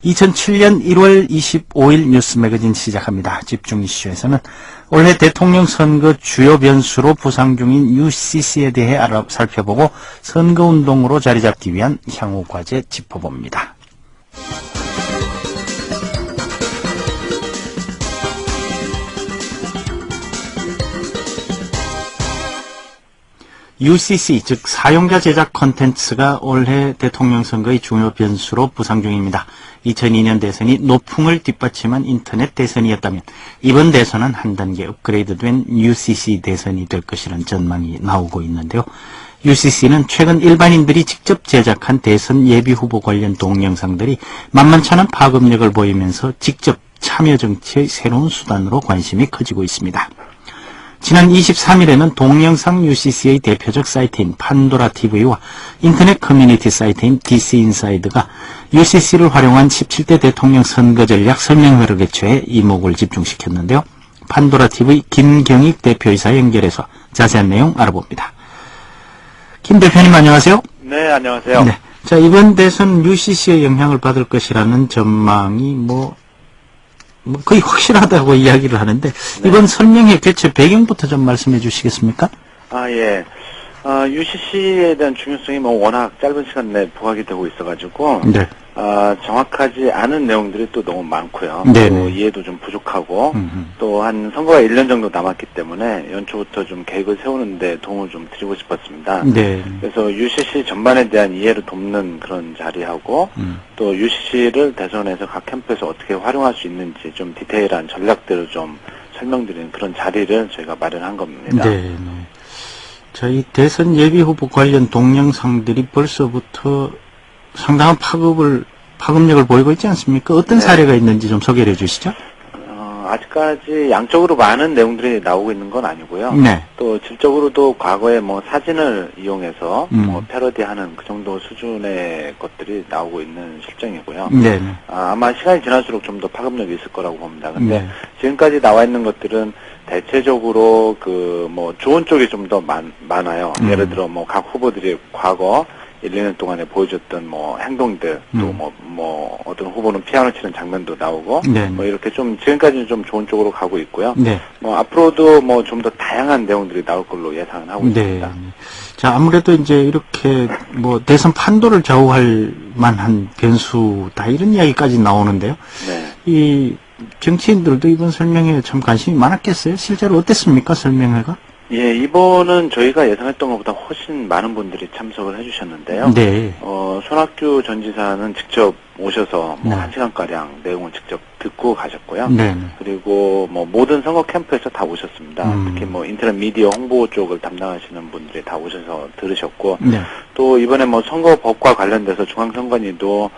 2007년 1월 25일 뉴스 매거진 시작합니다. 집중 이슈에서는 올해 대통령 선거 주요 변수로 부상 중인 UCC에 대해 살펴보고 선거운동으로 자리 잡기 위한 향후 과제 짚어봅니다. UCC, 즉 사용자 제작 콘텐츠가 올해 대통령 선거의 중요 변수로 부상 중입니다. 2002년 대선이 노풍을 뒷받침한 인터넷 대선이었다면 이번 대선은 한 단계 업그레이드된 UCC 대선이 될 것이라는 전망이 나오고 있는데요. UCC는 최근 일반인들이 직접 제작한 대선 예비 후보 관련 동영상들이 만만찮은 파급력을 보이면서 직접 참여 정치의 새로운 수단으로 관심이 커지고 있습니다. 지난 23일에는 동영상 UCC의 대표적 사이트인 판도라 TV와 인터넷 커뮤니티 사이트인 DC 인사이드가 UCC를 활용한 17대 대통령 선거 전략 설명회를 개최해 이목을 집중시켰는데요. 판도라 TV 김경익 대표이사 연결해서 자세한 내용 알아봅니다. 김 대표님 안녕하세요. 네, 안녕하세요. 네. 자, 이번 대선 UCC의 영향을 받을 것이라는 전망이 거의 확실하다고 이야기를 하는데, 네. 이번 설명회 개최 배경부터 좀 말씀해 주시겠습니까? 예. UCC에 대한 중요성이 워낙 짧은 시간 내에 부각이 되고 있어가지고, 네. 정확하지 않은 내용들이 또 너무 많고요. 네네. 또 이해도 좀 부족하고, 또 한 선거가 1년 정도 남았기 때문에 연초부터 좀 계획을 세우는데 도움을 좀 드리고 싶었습니다. 네. 그래서 UCC 전반에 대한 이해를 돕는 그런 자리하고, 또 UCC를 대선에서 각 캠프에서 어떻게 활용할 수 있는지 좀 디테일한 전략들을 좀 설명드리는 그런 자리를 저희가 마련한 겁니다. 네. 저희 대선 예비 후보 관련 동영상들이 벌써부터 상당한 파급력을 보이고 있지 않습니까? 어떤 네. 사례가 있는지 좀 소개를 해 주시죠. 아직까지 양적으로 많은 내용들이 나오고 있는 건 아니고요. 네. 또 질적으로도 과거에 사진을 이용해서 패러디하는 그 정도 수준의 것들이 나오고 있는 실정이고요. 네. 아마 시간이 지날수록 좀 더 파급력이 있을 거라고 봅니다. 근데 네. 지금까지 나와 있는 것들은 대체적으로 좋은 쪽이 좀 더 많아요. 예를 들어 각 후보들이 과거 1, 2년 동안에 보여줬던 행동들, 또 어떤 후보는 피아노 치는 장면도 나오고, 네. 이렇게 좀 지금까지는 좀 좋은 쪽으로 가고 있고요. 네. 앞으로도 좀 더 다양한 내용들이 나올 걸로 예상을 하고 있습니다. 자, 아무래도 이제 이렇게 대선 판도를 좌우할 만한 변수다 이런 이야기까지 나오는데요. 네. 이 정치인들도 이번 설명회에 참 관심이 많았겠어요? 실제로 어땠습니까, 설명회가? 예, 이번은 저희가 예상했던 것보다 훨씬 많은 분들이 참석을 해주셨는데요. 네. 손학규 전 지사는 직접 오셔서 네. 1시간가량 내용을 직접 듣고 가셨고요. 네. 그리고 모든 선거 캠프에서 다 오셨습니다. 특히 인터넷 미디어 홍보 쪽을 담당하시는 분들이 다 오셔서 들으셨고, 네. 또 이번에 선거법과 관련돼서 중앙선관위도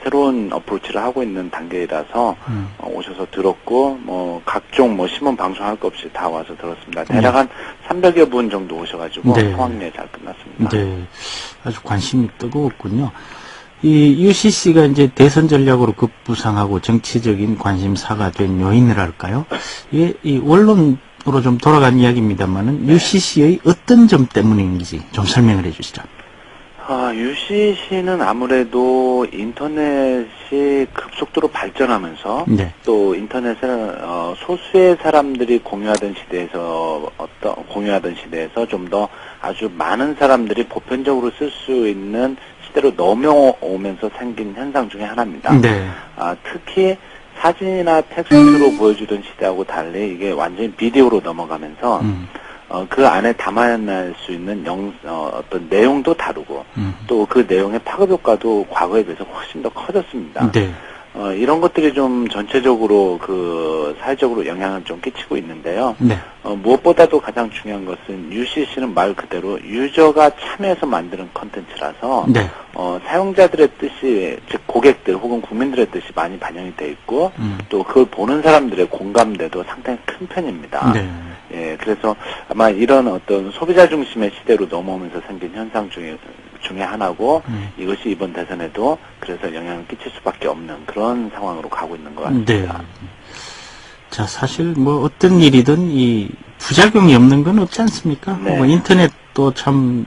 새로운 어프로치를 하고 있는 단계라서 오셔서 들었고 각종 신문 방송할 것 없이 다 와서 들었습니다. 대략 한 300여 분 정도 오셔가지고 네. 성황리에 잘 끝났습니다. 네, 아주 관심이 뜨거웠군요. 이 UCC가 이제 대선 전략으로 급부상하고 정치적인 관심사가 된 요인이랄까요? 이게 이 원론으로 좀 돌아간 이야기입니다만은 네. UCC의 어떤 점 때문인지 좀 설명을 해주시죠. UCC는 아무래도 인터넷이 급속도로 발전하면서 네. 또 인터넷을 소수의 사람들이 공유하던 시대에서 좀 더 아주 많은 사람들이 보편적으로 쓸 수 있는 시대로 넘어오면서 생긴 현상 중에 하나입니다. 네. 특히 사진이나 텍스트로 보여주던 시대하고 달리 이게 완전히 비디오로 넘어가면서 그 안에 담아낼 수 있는 어떤 내용도 다르고, 또 그 내용의 파급 효과도 과거에 비해서 훨씬 더 커졌습니다. 네. 이런 것들이 좀 전체적으로 사회적으로 영향을 좀 끼치고 있는데요. 네. 무엇보다도 가장 중요한 것은 UCC는 말 그대로 유저가 참여해서 만드는 컨텐츠라서, 네. 사용자들의 뜻이, 즉 고객들 혹은 국민들의 뜻이 많이 반영이 돼 있고, 또 그걸 보는 사람들의 공감대도 상당히 큰 편입니다. 네. 예, 그래서 아마 이런 어떤 소비자 중심의 시대로 넘어오면서 생긴 현상 중에 하나고, 이것이 이번 대선에도 그래서 영향을 끼칠 수밖에 없는 그런 상황으로 가고 있는 것 같습니다. 네. 자, 사실 어떤 일이든 이 부작용이 없는 건 없지 않습니까? 네. 인터넷도 참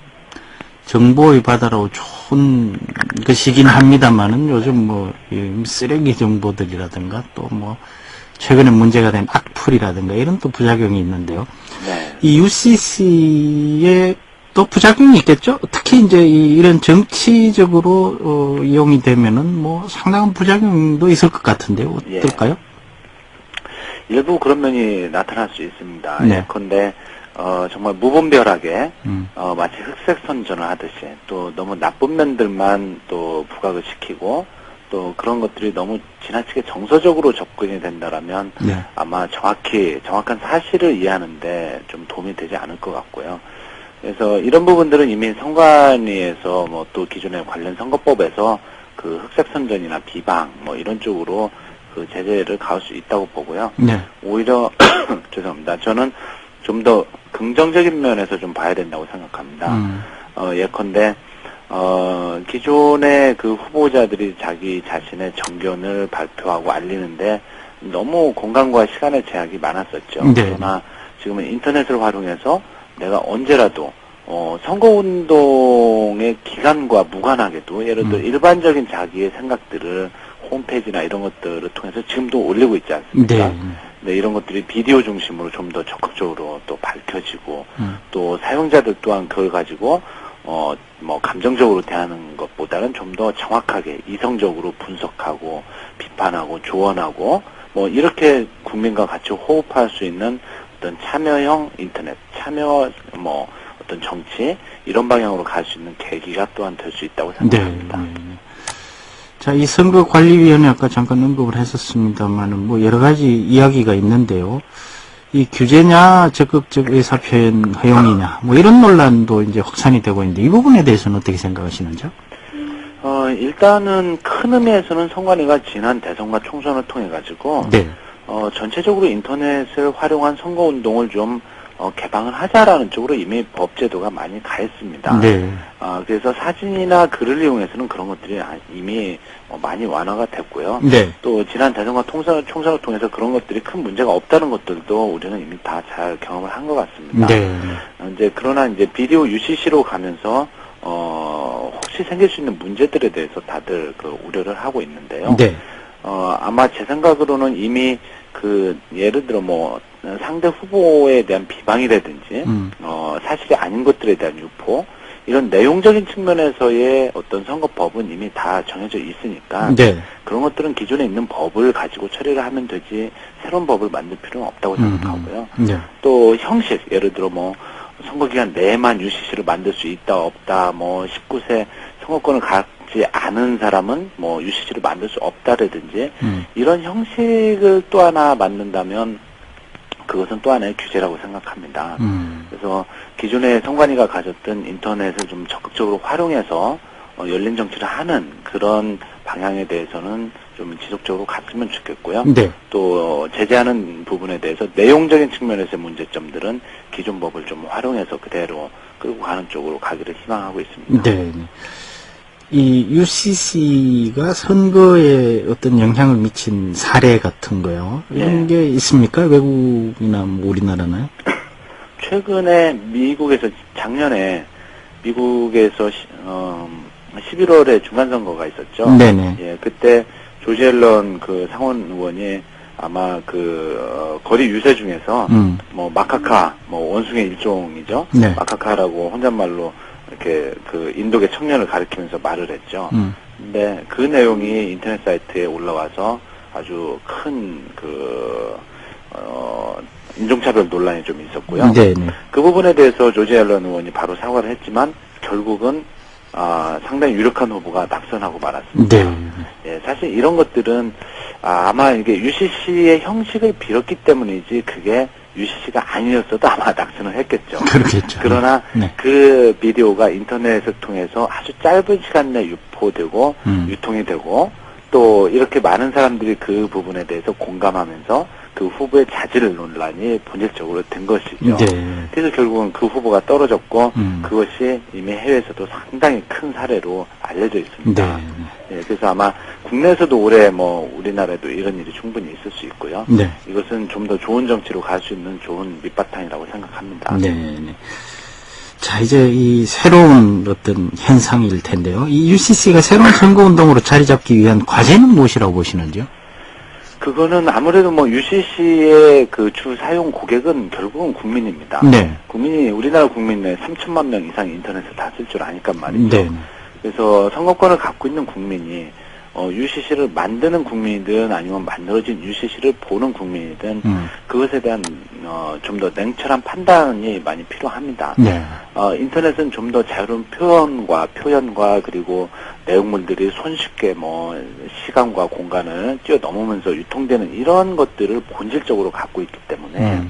정보의 바다로 좋은 것이긴 합니다만은 요즘 뭐, 이 쓰레기 정보들이라든가 또 뭐, 최근에 문제가 된 악플이라든가 이런 또 부작용이 있는데요. 네. 이 UCC의 또 부작용이 있겠죠? 특히 이제 이런 정치적으로, 이용이 되면은 뭐 상당한 부작용도 있을 것 같은데요. 어떨까요? 예. 일부 그런 면이 나타날 수 있습니다. 네. 예컨대, 정말 무분별하게, 마치 흑색 선전을 하듯이 또 너무 나쁜 면들만 또 부각을 시키고 또 그런 것들이 너무 지나치게 정서적으로 접근이 된다라면 네. 아마 정확한 사실을 이해하는데 좀 도움이 되지 않을 것 같고요. 그래서 이런 부분들은 이미 선관위에서 뭐 또 기존의 관련 선거법에서 그 흑색 선전이나 비방 뭐 이런 쪽으로 그 제재를 가할 수 있다고 보고요. 네. 오히려 죄송합니다. 저는 좀 더 긍정적인 면에서 좀 봐야 된다고 생각합니다. 예컨대 기존의 그 후보자들이 자기 자신의 정견을 발표하고 알리는데 너무 공간과 시간의 제약이 많았었죠. 네. 그러나 지금은 인터넷을 활용해서 내가 언제라도 선거운동의 기간과 무관하게도 예를 들어 일반적인 자기의 생각들을 홈페이지나 이런 것들을 통해서 지금도 올리고 있지 않습니까? 네. 네, 이런 것들이 비디오 중심으로 좀 더 적극적으로 또 밝혀지고 또 사용자들 또한 그걸 가지고 뭐 감정적으로 대하는 것보다는 좀 더 정확하게 이성적으로 분석하고 비판하고 조언하고 뭐 이렇게 국민과 같이 호흡할 수 있는 어떤 참여형 인터넷, 참여 어떤 정치 이런 방향으로 갈 수 있는 계기가 또한 될 수 있다고 생각합니다. 네. 자, 이 선거관리위원회 아까 잠깐 언급을 했었습니다만은 뭐 여러 가지 이야기가 있는데요. 이 규제냐 적극적 의사표현 허용이냐 뭐 이런 논란도 이제 확산이 되고 있는데 이 부분에 대해서는 어떻게 생각하시는지요? 일단은 큰 의미에서는 선관위가 지난 대선과 총선을 통해 가지고 네. 전체적으로 인터넷을 활용한 선거운동을 좀 개방을 하자라는 쪽으로 이미 법 제도가 많이 가 있습니다. 네. 그래서 사진이나 글을 이용해서는 그런 것들이 이미 많이 완화가 됐고요. 네. 또 지난 대선과 총선을 통해서 그런 것들이 큰 문제가 없다는 것들도 우리는 이미 다 잘 경험을 한 것 같습니다. 네. 그러나 이제 비디오 UCC로 가면서 혹시 생길 수 있는 문제들에 대해서 다들 그 우려를 하고 있는데요. 네. 아마 제 생각으로는 이미 예를 들어 상대 후보에 대한 비방이라든지, 사실이 아닌 것들에 대한 유포, 이런 내용적인 측면에서의 어떤 선거법은 이미 다 정해져 있으니까, 네. 그런 것들은 기존에 있는 법을 가지고 처리를 하면 되지, 새로운 법을 만들 필요는 없다고 생각하고요. 네. 또 형식, 예를 들어 선거기간 내에만 UCC를 만들 수 있다, 없다, 19세 선거권을 갖지 않은 사람은 UCC를 만들 수 없다라든지, 이런 형식을 또 하나 만든다면, 그것은 또 하나의 규제라고 생각합니다. 그래서 기존에 선관위가 가졌던 인터넷을 좀 적극적으로 활용해서 열린 정치를 하는 그런 방향에 대해서는 좀 지속적으로 갔으면 좋겠고요. 네. 또 제재하는 부분에 대해서 내용적인 측면에서의 문제점들은 기존 법을 좀 활용해서 그대로 끌고 가는 쪽으로 가기를 희망하고 있습니다. 네. 이 UCC가 선거에 어떤 영향을 미친 사례 같은 거요. 이런 게 있습니까? 외국이나 우리나라나요? 최근에 작년에 미국에서 11월에 중간선거가 있었죠. 네네. 예, 그때 조지 앨런 그 상원 의원이 아마 거리 유세 중에서 마카카 원숭이 일종이죠. 네. 마카카라고 혼잣말로 이렇게 인도계 청년을 가리키면서 말을 했죠. 근데 그 내용이 인터넷 사이트에 올라와서 아주 큰 인종차별 논란이 좀 있었고요. 네네. 그 부분에 대해서 조지 앨런 의원이 바로 사과를 했지만 결국은 상당히 유력한 후보가 낙선하고 말았습니다. 네. 예, 사실 이런 것들은 아마 이게 UCC의 형식을 빌었기 때문이지 그게 UCC가 아니었어도 아마 낙선을 했겠죠. 그렇겠죠. 그러나 네. 그 비디오가 인터넷을 통해서 아주 짧은 시간 내에 유포되고 유통이 되고 또 이렇게 많은 사람들이 그 부분에 대해서 공감하면서 그 후보의 자질 논란이 본질적으로 된 것이죠. 네. 그래서 결국은 그 후보가 떨어졌고 그것이 이미 해외에서도 상당히 큰 사례로 알려져 있습니다. 네. 예, 그래서 아마 국내에서도 올해 우리나라에도 이런 일이 충분히 있을 수 있고요. 네. 이것은 좀 더 좋은 정치로 갈 수 있는 좋은 밑바탕이라고 생각합니다. 네. 자, 이제 이 새로운 어떤 현상일 텐데요. 이 UCC가 새로운 선거운동으로 자리 잡기 위한 과제는 무엇이라고 보시는지요? 그거는 아무래도 뭐 UCC의 그 주 사용 고객은 결국은 국민입니다. 네. 국민이 우리나라 국민의 3천만 명 이상 인터넷을 다 쓸 줄 아니까 말이죠. 네. 그래서 선거권을 갖고 있는 국민이 UCC를 만드는 국민이든 아니면 만들어진 UCC를 보는 국민이든 그것에 대한 좀 더 냉철한 판단이 많이 필요합니다. 네. 인터넷은 좀 더 자유로운 표현과 그리고 내용물들이 손쉽게 뭐 시간과 공간을 뛰어넘으면서 유통되는 이런 것들을 본질적으로 갖고 있기 때문에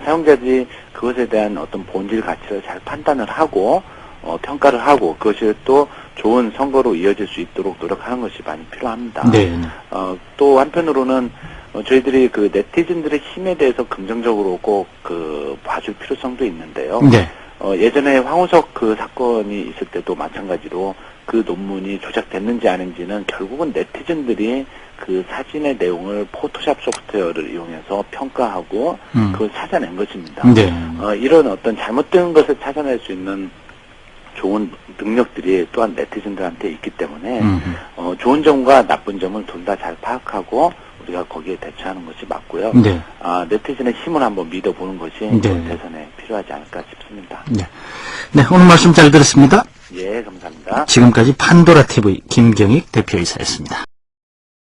사용자들이 그것에 대한 어떤 본질 가치를 잘 판단을 하고 평가를 하고 그것이 또 좋은 선거로 이어질 수 있도록 노력하는 것이 많이 필요합니다. 네. 또 한편으로는 저희들이 그 네티즌들의 힘에 대해서 긍정적으로 꼭 그 봐줄 필요성도 있는데요. 네. 예전에 황우석 그 사건이 있을 때도 마찬가지로 그 논문이 조작됐는지 아닌지는 결국은 네티즌들이 그 사진의 내용을 포토샵 소프트웨어를 이용해서 평가하고 그걸 찾아낸 것입니다. 네. 이런 어떤 잘못된 것을 찾아낼 수 있는 좋은 능력들이 또한 네티즌들한테 있기 때문에 좋은 점과 나쁜 점을 둘 다 잘 파악하고 우리가 거기에 대처하는 것이 맞고요. 네. 네티즌의 힘을 한번 믿어보는 것이 네. 대선에 필요하지 않을까 싶습니다. 네. 네, 오늘 말씀 잘 들었습니다. 예, 감사합니다. 지금까지 판도라 TV 김경익 대표이사였습니다.